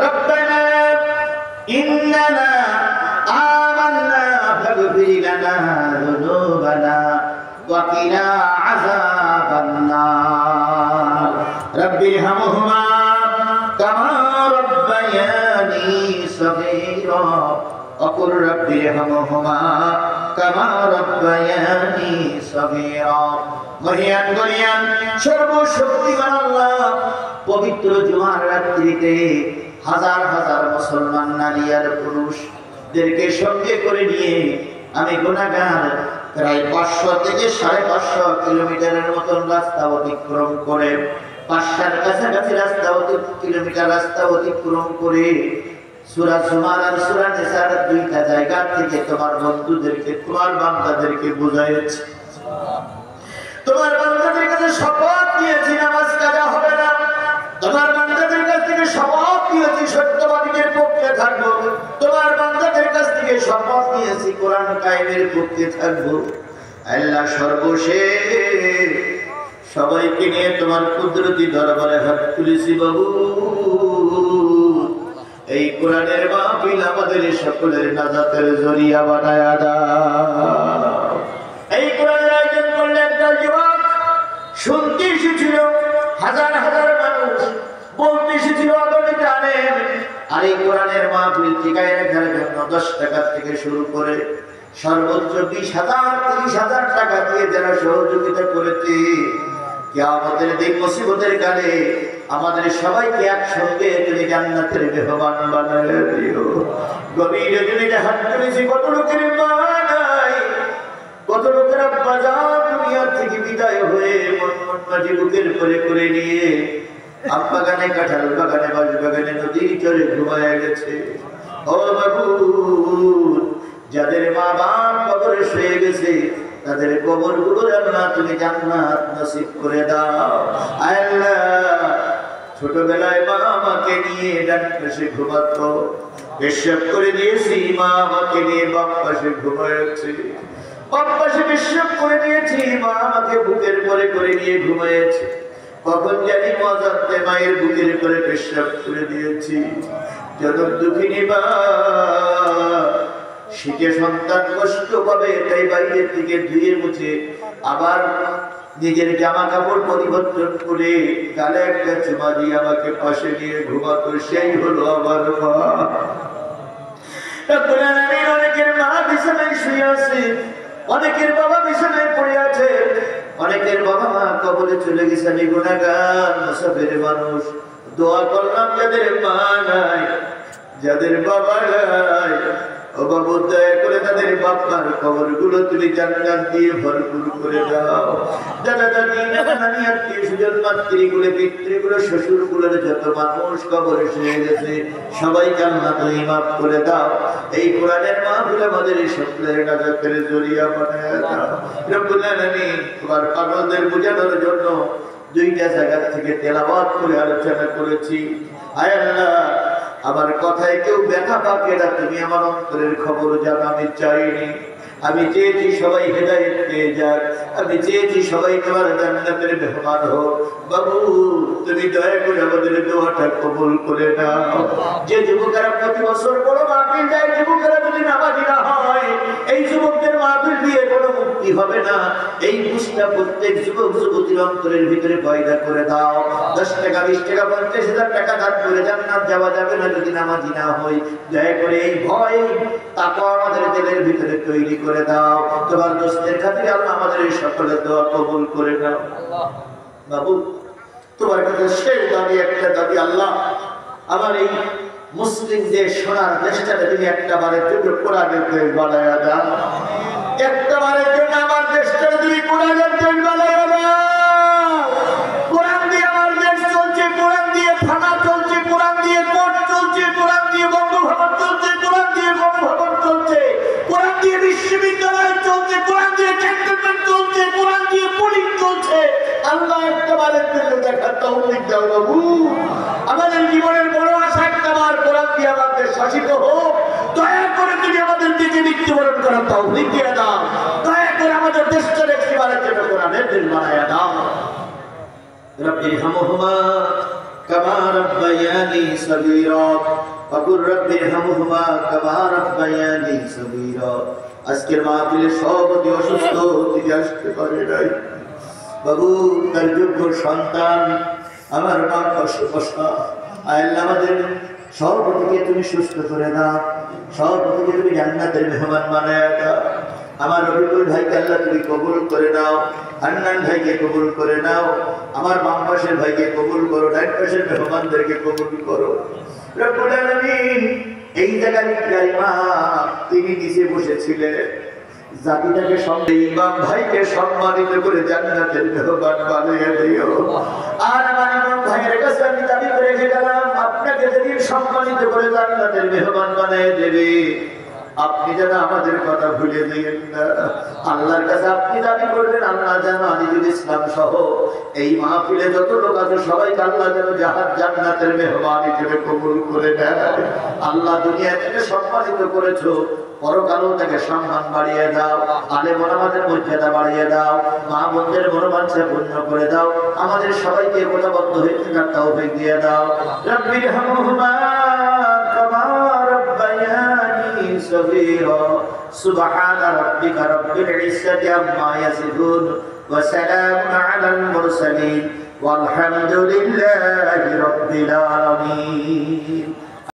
রব্বানা ইন্নানা আমান্না ফাগফির লানা যুনুবানা ওয়া কিনা আযাবান নার রব্বিরহামহুমা কামা রাব্বায়ানি সগীরা وقل رب ارحمهما كما ربياني صغيرا মহিয়ান গরিয়ান সর্বশক্তিমান আল্লাহ পবিত্র জুমার রাত্রিতে হাজার হাজার মুসলমান নারী আর পুরুষদেরকে সঙ্গে করে নিয়ে আমি গুনাহগার প্রায় 500 থেকে 550 কিলোমিটারের মতন রাস্তা অতিক্রম করে 500 কাছাকাছি কিলোমিটার রাস্তা অতিক্রম করে সূরা জুমার আর সূরা নিসার দুইটা জায়গা থেকে তোমার বন্ধুদেরকে তোমার বান্দাদেরকে বুঝাইছি। তোমার বান্দাদের কাছে শপথ নিয়েছি নামাজ কাজা হবে না। তোমার বান্দাদের কাছ থেকে শপথ নিয়েছি সত্যবাদীদের পক্ষে থাকবো। তোমার বান্দাদের কাছ থেকে শপথ নিয়েছি কোরআন কায়েমের পক্ষে থাকবো। আল্লাহ সর্বশেষ সবাইকে নিয়ে তোমার কুদরতি দরবারে হাত তুলেছি বাবু। এই কোরআনের মাহফিল আমাদের সকলের নাজাতের জরিয়া বানায়া দাও। এই কোরআনের আয়োজন করলে একটা যুবক শুনতে এসেছিল, হাজার হাজার মানুষ বলতে এসেছিল আগামী জানেন। আর এই কোরআনের মাহফিল টিকায় রাখার জন্য 10 টাকা থেকে শুরু করে সর্বোচ্চ 20,000 30,000 টাকা দিয়ে যারা সহযোগিতা করেছে, কিয়ামতের দিন মুসিবতের কালে আমাদের সবাইকে একসঙ্গে তুমি জান্নাতের মেহমান বানায় দিও। গভীর রজনীতে হাত তুলেছি, কত লোকের মা নাই, কত লোকের আব্বা যান দুনিয়া থেকে বিদায় হয়ে মন মাটি বুকের করে করে নিয়ে আম বাগানে, কাঁঠাল বাগানে, বাঁশ বাগানে, নদীর চরে ঘুমায় গেছে। ও বাবু, যাদের মা বাপ কবরে শুয়ে গেছে তাদের কবরগুলো আল্লাহ তুমি জান্নাত নসিব করে দাও। আল্লাহ, ছোটবেলায় মা আমাকে নিয়ে ডান পাশে ঘুমাতো, পেশাব করে দিয়েছি, মা আমাকে নিয়ে বাম পাশে ঘুমাচ্ছে। বাম পাশে পেশাব করে দিয়েছি, মা আমাকে বুকের পরে করে নিয়ে ঘুমাইছে। কখন জানি মজাতে মায়ের বুকের পরে পেশাব করে দিয়েছি। জনক দুঃখিনী মা, শীতে সন্তান কষ্ট পাবে তাই বাইরের থেকে ধুয়ে মুছে আবার নিজের জামা কাপড় পরিবর্তন করে গালে একটা চুমা দিয়ে আমাকে পাশে নিয়ে ঘুমাতো, সেই হলো আমার মা। অনেকের মা বিছানায় শুয়ে আছে, অনেকের বাবা বিছানায় পড়ে আছে, অনেকের বাবা মা কবরে চলে গেছে। আমি গুনাহগার মুসাফির মানুষ, দোয়া করলাম যাদের মা নাই, যাদের বাবা নাই, ও বাবু দয়া করে তাদের বাবার কবরগুলো তুমি জান্নাত দিয়ে ভরপুর করে দাও। দাদা দাদি, নানা নানি, আত্মীয় স্বজন, মাতৃগুলো, পিতৃগুলো, শ্বশুরগুলোর যত মানুষ কবরে শুয়ে গেছে সবাইকে আল্লাহ তুমি মাফ করে দাও। এই কোরআনের মাহফিল আমাদের সকলের নাজাতের জরিয়া বানায়া দাও। রব্বুল আলামিন, তোমার পাগলদের বোঝানোর জন্য 2টা জায়গা থেকে তেলাওয়াত করে আলোচনা করেছি। আয় আল্লাহ, আমার কথায় কেউ ব্যথা পাবে না, তুমি আমার অন্তরের খবর জানো। আমি চাইনি, আমি চেয়েছি সবাই হেদায়েত পেয়ে যাক, আমি চেয়েছি সবাই তোমার জান্নাতের মেহমান হোক। বাবু, তুমি দয়া করে আমাদের দোয়াটা কবুল করে নাও। যে যুবকেরা প্রতি বছর বড় মাহফিল যায়, যুবকেরা যদি নামাজি না হয়, এই যুবকদের মাহফিল দিয়ে কোনো মুক্তি হবে না। এই বুঝটা প্রত্যেক যুবক যুবতীর অন্তরের ভিতরে পয়দা করে দাও। 10 টাকা, 20 টাকা, 50,000 টাকা দান করে জান্নাত যাওয়া যাবে না যদি নামাজি না হই। দয়া করে এই ভয় তাকওয়া আমাদের দিলের ভিতরে তৈরি করে দাও। তোমার দোস্তের খাতিরে আল্লাহ আমাদের এই সকলের দোয়া কবুল করে নাও। বাবু, তোমার কাছে শেষ দাবি, একটা দাবি, আল্লাহ আমার এই মুসলিম দেশ সোনার দেশটাকে তুমি একটা বারের জন্য কোরআনের দেশ বানায়া দাও। একটা বারের জন্য আমার দেশটাকে তুমি কোরআনের দেশ বানায়া দাও। কোরআন দিয়ে আমার দেশ চলছে, কোরআন দিয়ে থানা চলছে, কোরআন দিয়ে কোর্ট চলছে, কোরআন দিয়ে বঙ্গভবন চলছে, কোরআন দিয়ে বঙ্গভবন চলছে, কোরআন দিয়ে বিশ্ববিদ্যালয় চলছে, কোরআন দিয়ে ক্যান্টনমেন্ট চলছে, কোরআন দিয়ে পুলিশ চলছে। আল্লাহ একটা বারের জন্য দেখার তৌফিক দাও বাবু। আমাদের জীবনের বড় আশা একটা বার কোরআন দিয়ে আমাদের শাসিত হোক। দয়া করে তুমি আমাদের দিকে মৃত্যুবরণ করার তৌফিক দিয়ে দাও। দয়া করে আমাদের দেশটার একটি বারের জন্য কোরআনের দেশ বানায়া দাও। রব্বিরহামহুমা كما ربياني صغيرا وقل رب ارحمهما كما ربياني صغيرا আজকের মাহফিলে সভাপতি অসুস্থ, তিনি আসতে পারে নাই। বাবু, তার যোগ্য সন্তান আমার মা কষ্ট, আল্লাহ আমাদের সভাপতিকে তুমি সুস্থ করে দাও, সভাপতিকে তুমি জান্নাতের মেহমান বানায় দাও। আমার রবিকুল ভাইকে আল্লাহ তুমি কবুল করে নাও, হান্নান ভাইকে কবুল করে নাও, আমার বাম পাশের ভাইকে কবুল করো, ডান পাশের মেহমানদেরকে কবুল করো। রব্বুল আলামিন, এই জায়গায় কারিমা তিনি নিচে বসেছিলেন, জাতিটাকে ইমাম ভাইকে সম্মানিত করে জান্নাতের মেহমান বানিয়ে দিও। আর আমার ইমাম ভাইয়ের কাছে আমি দাবি করে গেলাম, আপনাকে যেদিন সম্মানিত করে জান্নাতের মেহমান বানিয়ে দেবে, আপনি যেন আমাদের কথা ভুলে দিয়েন না। আল্লাহর কাছে আপনি দাবি করবেন, আল্লাহ যেন আজিজুল ইসলাম সহ এই মাহফিলে যত লোক আছে সবাইকে আল্লাহ যেন জান্নাতের মেহমান হিসেবে কবুল করে নেয়। আল্লাহ দুনিয়া থেকে সম্মানিত করেছো, পরকালেও তাকে সম্মান বাড়িয়ে দাও, আলেম ওলামাদের মর্যাদা বাড়িয়ে দাও, মা বোনদের মনোবাঞ্ছা পূর্ণ করে দাও, আমাদের সবাইকে একতাবদ্ধ হয়ে থাকার তৌফিক দিয়ে দাও। রব্বিরহামহুমা কামা রাব্বায়ানি সগীরা। সুবহানা রাব্বিকা রাব্বিল ইজ্জাতি আম্মা ইয়াসিফুন ওয়া সালামুন আলাল মুরসালিন ওয়ালহামদুলিল্লাহি রাব্বিল আলামিন।